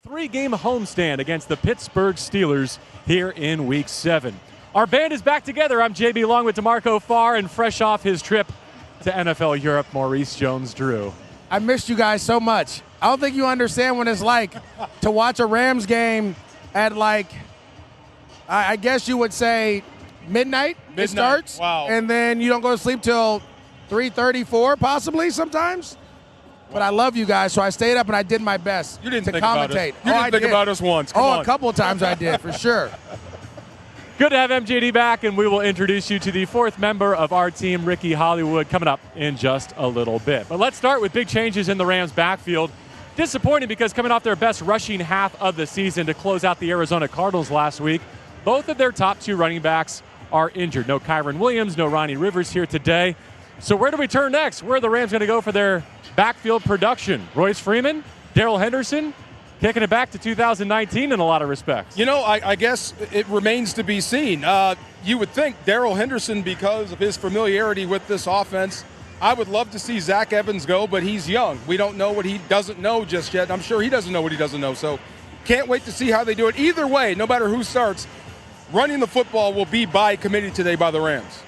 3-game homestand against the Pittsburgh Steelers here in Week 7. Our band is back together. I'm JB along with DeMarco Farr, and fresh off his trip to NFL Europe, Maurice Jones-Dres. I missed you guys so much. I don't think you understand what it's like to watch a Rams game at I guess you would say midnight. It starts. Wow. And then you don't go to sleep till 3:34 possibly sometimes. But I love you guys, so I stayed up and I did my best You didn't to think commentate. about us. You didn't think about us once. Come on. A couple of times I did, for sure. Good to have MJD back, and we will introduce you to the fourth member of our team, Ricky Hollywood, coming up in just a little bit. But let's start with big changes in the Rams' backfield. Disappointing because coming off their best rushing half of the season to close out the Arizona Cardinals last week, both of their top two running backs are injured. No Kyron Williams, no Ronnie Rivers here today. So where do we turn next? Where are the Rams going to go for their backfield production? Royce Freeman, Darrell Henderson, kicking it back to 2019 in a lot of respects. You know, I guess it remains to be seen. You would think Darrell Henderson, because of his familiarity with this offense, I would love to see Zach Evans go, but he's young. We don't know what he doesn't know just yet. I'm sure he doesn't know what he doesn't know. So can't wait to see how they do it. Either way, no matter who starts, running the football will be by committee today by the Rams.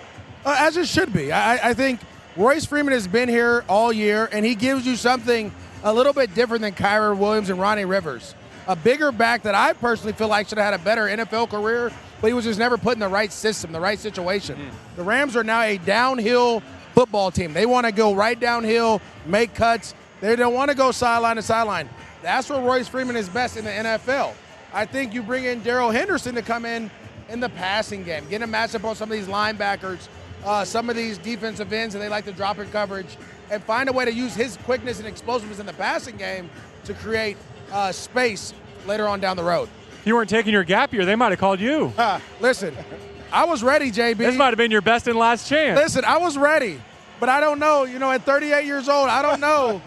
As it should be. I think Royce Freeman has been here all year, and he gives you something a little bit different than Kyron Williams and Ronnie Rivers. A bigger back that I personally feel like should have had a better NFL career, but he was just never put in the right system, the right situation. The Rams are now a downhill football team. They want to go right downhill, make cuts. They don't want to go sideline to sideline. That's where Royce Freeman is best in the NFL. I think you bring in Darrell Henderson to come in the passing game, get a matchup on some of these linebackers, some of these defensive ends, and they like to drop in coverage, and find a way to use his quickness and explosiveness in the passing game to create space later on down the road. If you weren't taking your gap year, they might have called you. Listen, I was ready, JB. This might have been your best and last chance. Listen, I was ready, but I don't know. You know, at 38 years old, I don't know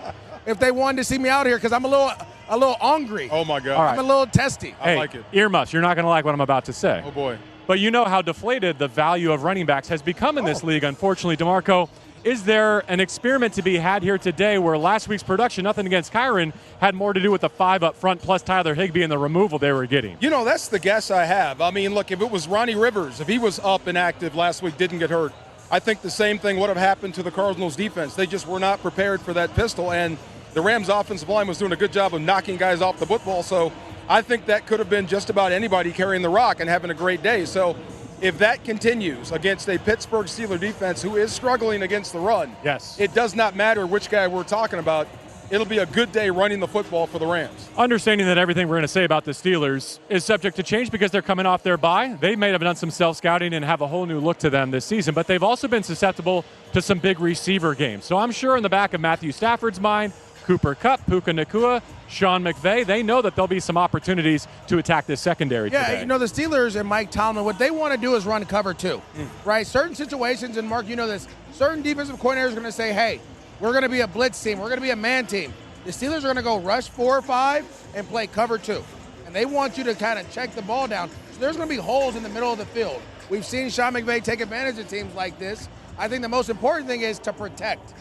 if they wanted to see me out here because I'm a little hungry. Oh, my God. All right. I'm a little testy. I like it. Earmuffs. You're not going to like what I'm about to say. Oh, boy. But you know how deflated the value of running backs has become in this league, unfortunately. DeMarco, is there an experiment to be had here today where last week's production, nothing against Kyron, had more to do with the 5 up front plus Tyler Higbee and the removal they were getting? You know, that's the guess I have. I mean, look, if it was Ronnie Rivers, if he was up and active last week, didn't get hurt, I think the same thing would have happened to the Cardinals defense. They just were not prepared for that pistol, and the Rams offensive line was doing a good job of knocking guys off the football. So I think that could have been just about anybody carrying the rock and having a great day. So if that continues against a Pittsburgh Steelers defense who is struggling against the run, yes, it does not matter which guy we're talking about. It'll be a good day running the football for the Rams. Understanding that everything we're going to say about the Steelers is subject to change because they're coming off their bye. They may have done some self-scouting and have a whole new look to them this season, but they've also been susceptible to some big receiver games. So I'm sure in the back of Matthew Stafford's mind, Cooper Kupp, Puka Nacua, Sean McVay, they know that there'll be some opportunities to attack this secondary today. Yeah, you know, the Steelers and Mike Tomlin, what they want to do is run cover two, right? Certain situations, and Mark, you know this, certain defensive coordinators are going to say, hey, we're going to be a blitz team. We're going to be a man team. The Steelers are going to go rush 4 or 5 and play cover 2. And they want you to kind of check the ball down. So there's going to be holes in the middle of the field. We've seen Sean McVay take advantage of teams like this. I think the most important thing is to protect.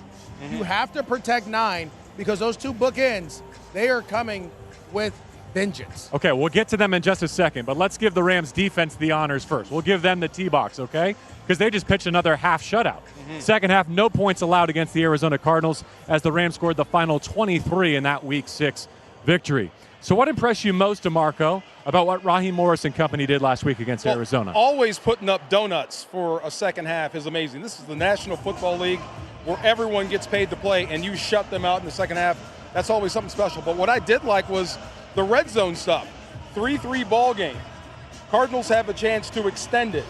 You have to protect 9 because those 2 bookends, they are coming with vengeance. Okay, we'll get to them in just a second, but let's give the Rams defense the honors first. We'll give them the T-box, okay? Because they just pitched another half shutout. Second half, no points allowed against the Arizona Cardinals as the Rams scored the final 23 in that Week 6 victory. So what impressed you most, DeMarco, about what Raheem Morris and company did last week against Arizona? Always putting up donuts for a second half is amazing. This is the National Football League where everyone gets paid to play, and you shut them out in the second half. That's always something special. But what I did like was the red zone stuff. 3-3 ball game. Cardinals have a chance to extend it.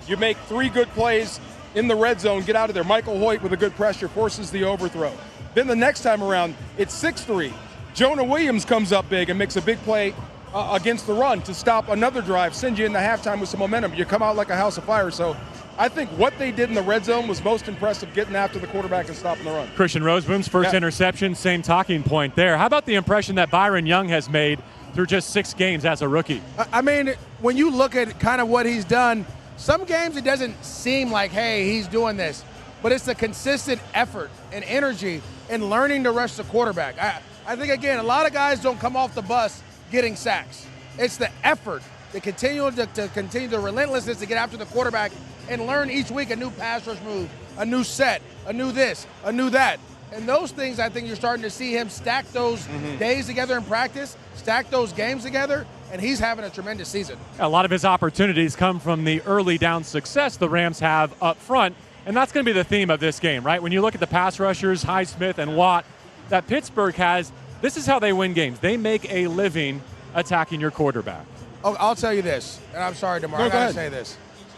You make 3 good plays in the red zone, get out of there. Michael Hoyt with a good pressure forces the overthrow. Then the next time around, it's 6-3. Jonah Williams comes up big and makes a big play against the run to stop another drive, send you into halftime with some momentum. You come out like a house of fire. So I think what they did in the red zone was most impressive, getting after the quarterback and stopping the run. Christian Roseboom's first interception, same talking point there. How about the impression that Byron Young has made through just 6 games as a rookie? I mean, when you look at kind of what he's done, some games it doesn't seem like, hey, he's doing this. But it's the consistent effort and energy in learning to rush the quarterback. I think, again, a lot of guys don't come off the bus getting sacks. It's the effort, to continue the relentlessness to get after the quarterback and learn each week a new pass rush move, a new set, a new this, a new that. And those things, I think you're starting to see him stack those days together in practice, stack those games together, and he's having a tremendous season. A lot of his opportunities come from the early down success the Rams have up front, and that's going to be the theme of this game, right? When you look at the pass rushers, Highsmith and Watt, that Pittsburgh has, this is how they win games. They make a living attacking your quarterback. Oh, I'll tell you this, and I'm sorry, DeMar, I got to say this.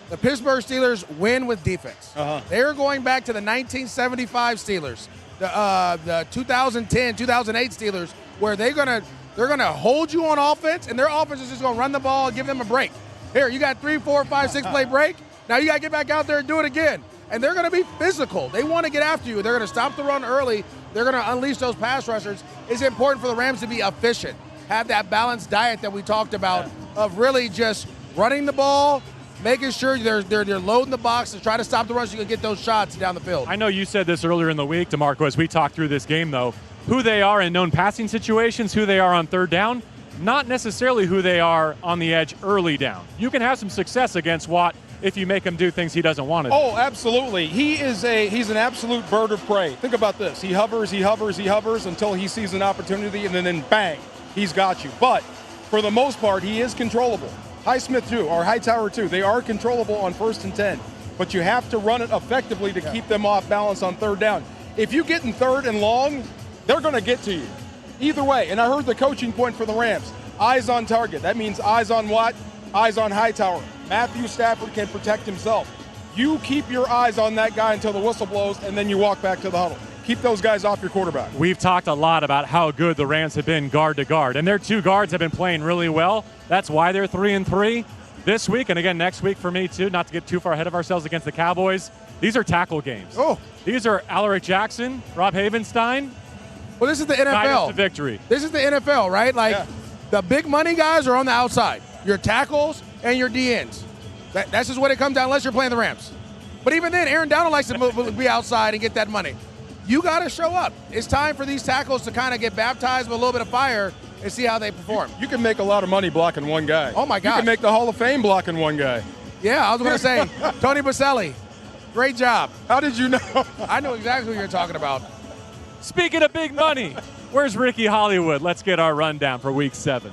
The Pittsburgh Steelers win with defense. They're going back to the 1975 Steelers, the 2010, 2008 Steelers, where they're gonna hold you on offense, and their offense is just gonna run the ball and give them a break. Here, you got 3, 4, 5, 6 play break. Now you gotta get back out there and do it again. And they're gonna be physical. They want to get after you. They're gonna stop the run early. They're gonna unleash those pass rushers. It's important for the Rams to be efficient, have that balanced diet that we talked about of really just running the ball, making sure they're loading the box to try to stop the run so you can get those shots down the field. I know you said this earlier in the week, DeMarco, as we talked through this game, though. Who they are in known passing situations, who they are on third down, not necessarily who they are on the edge early down. You can have some success against Watt if you make him do things he doesn't want to do. Oh, absolutely. He's an absolute bird of prey. Think about this. He hovers until he sees an opportunity, and then bang, he's got you. But for the most part, he is controllable. Highsmith too, or Hightower too. They are controllable on 1st and 10, but you have to run it effectively to keep them off balance on third down. If you get in 3rd and long, they're going to get to you. Either way, and I heard the coaching point for the Rams. Eyes on target. That means eyes on Watt, eyes on Hightower. Matthew Stafford can protect himself. You keep your eyes on that guy until the whistle blows, and then you walk back to the huddle. Keep those guys off your quarterback. We've talked a lot about how good the Rams have been guard to guard, and their 2 guards have been playing really well. That's why they're 3-3 this week, and again next week for me too, not to get too far ahead of ourselves against the Cowboys. These are tackle games. These are Alaric Jackson, Rob Havenstein. Well, this is the NFL. To victory. This is the NFL, right? The big money guys are on the outside. Your tackles and your DNs. That's just what it comes down, unless you're playing the Rams. But even then, Aaron Donald likes to be outside and get that money. You got to show up. It's time for these tackles to kind of get baptized with a little bit of fire and see how they perform. You can make a lot of money blocking one guy. Oh, my God. You can make the Hall of Fame blocking one guy. Yeah, I was going to say, Tony Baselli, great job. How did you know? I know exactly what you're talking about. Speaking of big money, where's Ricky Hollywood? Let's get our rundown for Week 7.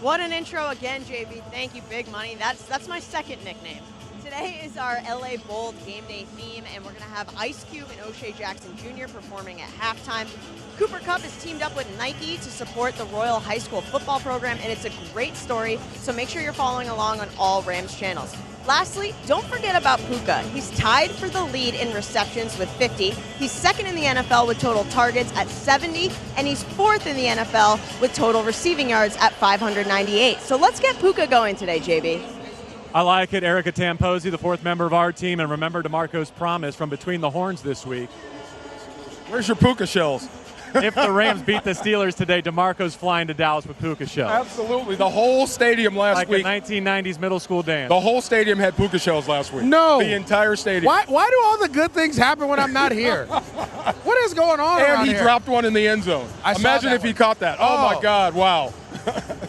What an intro again, JB. Thank you, Big Money. That's my second nickname. Today is our LA Bold game day theme, and we're going to have Ice Cube and O'Shea Jackson Jr. performing at halftime. Cooper Kupp has teamed up with Nike to support the Royal High School football program, and it's a great story, so make sure you're following along on all Rams channels. Lastly, don't forget about Puka. He's tied for the lead in receptions with 50. He's second in the NFL with total targets at 70, and he's fourth in the NFL with total receiving yards at 598. So let's get Puka going today, JB. I like it. Erica Tamposi, the 4th member of our team, and remember DeMarco's promise from Between the Horns this week. Where's your Puka shells? If the Rams beat the Steelers today, DeMarco's flying to Dallas with Puka shells. Absolutely. The whole stadium last week. Like a 1990s middle school dance. The whole stadium had Puka shells last week. No. The entire stadium. Why do all the good things happen when I'm not here? What is going on around And he here? dropped one in the end zone. Imagine if he caught that. Oh, my God. Wow.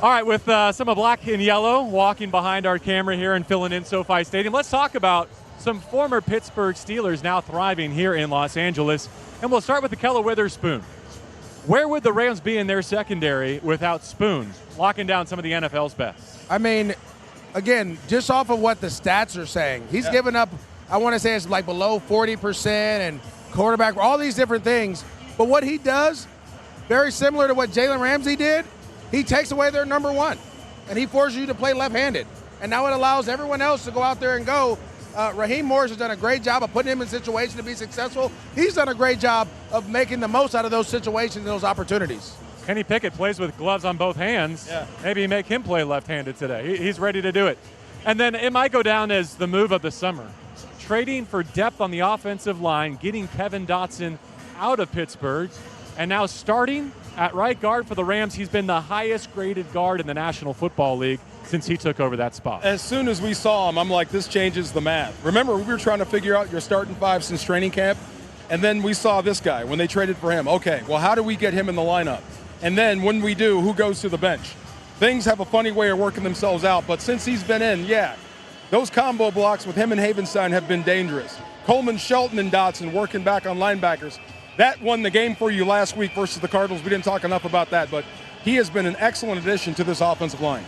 All right, with some of black and yellow walking behind our camera here and filling in SoFi Stadium, let's talk about some former Pittsburgh Steelers now thriving here in Los Angeles. And we'll start with the Keller Witherspoon. Where would the Rams be in their secondary without Spoon, locking down some of the NFL's best? I mean, again, just off of what the stats are saying, he's given up, I want to say it's like below 40% and quarterback, all these different things. But what he does, very similar to what Jalen Ramsey did, he takes away their number one, and he forces you to play left-handed. And now it allows everyone else to go out there and go. Raheem Morris has done a great job of putting him in situations to be successful. He's done a great job of making the most out of those situations and those opportunities. Kenny Pickett plays with gloves on both hands. Yeah. Maybe make him play left-handed today. He's ready to do it. And then it might go down as the move of the summer. Trading for depth on the offensive line, getting Kevin Dotson out of Pittsburgh, and now starting at right guard for the Rams. He's been the highest graded guard in the National Football League since he took over that spot. As soon as we saw him, I'm like, this changes the math. Remember, we were trying to figure out your starting 5 since training camp, and then we saw this guy when they traded for him. Okay, well, how do we get him in the lineup? And then when we do, who goes to the bench? things have a funny way of working themselves out. But since he's been in, yeah, those combo blocks with him and Havenstein have been dangerous. Coleman, Shelton, and Dotson working back on linebackers. That won the game for you last week versus the Cardinals. We didn't talk enough about that, but he has been an excellent addition to this offensive line.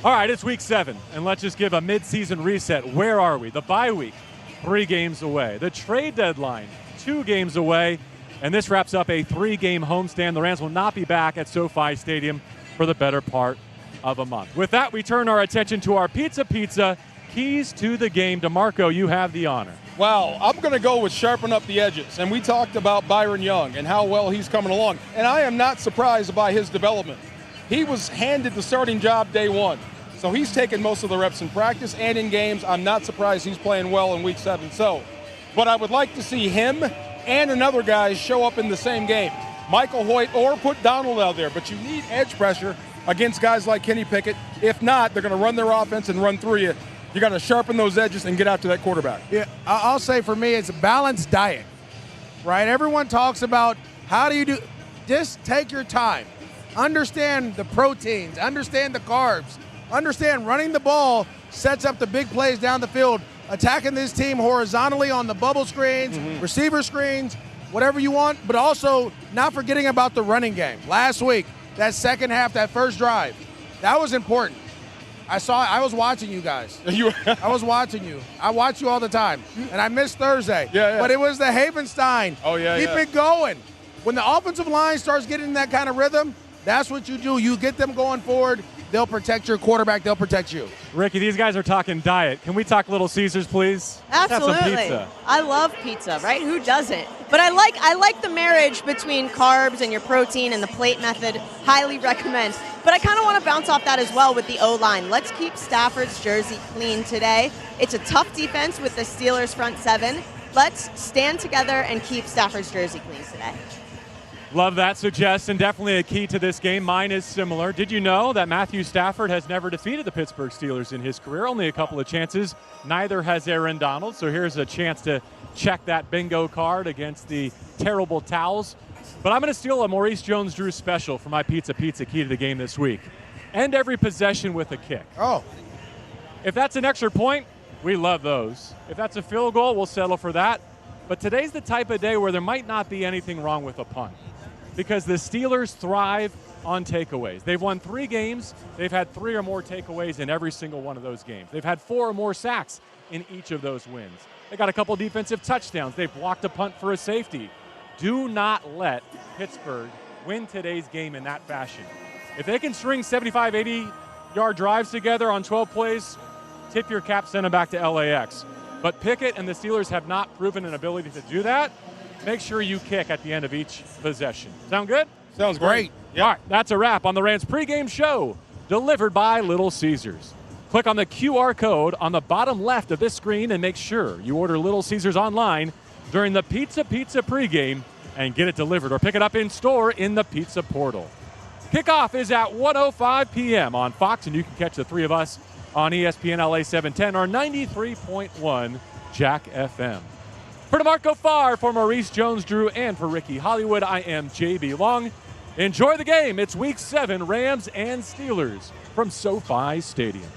All right, it's week 7, and let's just give a midseason reset. Where are we? The bye week, 3 games away. The trade deadline, 2 games away. And this wraps up a 3-game homestand. The Rams will not be back at SoFi Stadium for the better part of a month. With that, we turn our attention to our Pizza keys to the game. DeMarco, you have the honor. Wow, I'm going to go with sharpen up the edges. And we talked about Byron Young and how well he's coming along. And I am not surprised by his development. He was handed the starting job day 1. So he's taken most of the reps in practice and in games. I'm not surprised he's playing well in week 7. So, but I would like to see him and another guy show up in the same game. Michael Hoyt, or put Donald out there. But you need edge pressure against guys like Kenny Pickett. If not, they're going to run their offense and run through you. You got to sharpen those edges and get after that quarterback. Yeah, I'll say for me, it's a balanced diet, right? Everyone talks about how do you do. Just take your time. Understand the proteins. Understand the carbs. Understand running the ball sets up the big plays down the field. Attacking this team horizontally on the bubble screens, receiver screens, whatever you want, but also not forgetting about the running game. Last week, that second half, that first drive, that was important. I was watching you guys. I was watching you. I watch you all the time, and I missed Thursday. Yeah. But it was the Havenstein. Oh, yeah, Keep it going. When the offensive line starts getting in that kind of rhythm, that's what you do. You get them going forward. They'll protect your quarterback. They'll protect you. Ricky, these guys are talking diet. Can we talk Little Caesars, please? Let's have some Absolutely. pizza. I love pizza, right? Who doesn't? But I like the marriage between carbs and your protein and the plate method. Highly recommend. But I kind of want to bounce off that as well with the O-line. Let's keep Stafford's jersey clean today. It's a tough defense with the Steelers front 7. Let's stand together and keep Stafford's jersey clean today. Love that suggestion. Definitely a key to this game. Mine is similar. Did you know that Matthew Stafford has never defeated the Pittsburgh Steelers in his career? Only a couple of chances. Neither has Aaron Donald. So here's a chance to check that bingo card against the terrible Towels. But I'm going to steal a Maurice Jones-Dres special for my pizza key to the game this week. End every possession with a kick. Oh. If that's an extra point, we love those. If that's a field goal, we'll settle for that. But today's the type of day where there might not be anything wrong with a punt, because the Steelers thrive on takeaways. They've won 3 games. They've had 3 or more takeaways in every single one of those games. They've had 4 or more sacks in each of those wins. They got a couple defensive touchdowns. They've blocked a punt for a safety. Do not let Pittsburgh win today's game in that fashion. If they can string 75, 80-yard drives together on 12 plays, tip your cap, send them back to LAX. But Pickett and the Steelers have not proven an ability to do that. Make sure you kick at the end of each possession. Sound good? Sounds great. Yep. All right, that's a wrap on the Rams pregame show, delivered by Little Caesars. Click on the QR code on the bottom left of this screen and make sure you order Little Caesars online during the Pizza pregame and get it delivered, or pick it up in store in the Pizza portal. Kickoff is at 1:05 p.m. on Fox, and you can catch the 3 of us on ESPN LA 710 or 93.1 Jack FM. For DeMarco Farr, for Maurice Jones-Dres, and for Ricky Hollywood, I am JB Long. Enjoy the game. It's Week 7, Rams and Steelers from SoFi Stadium.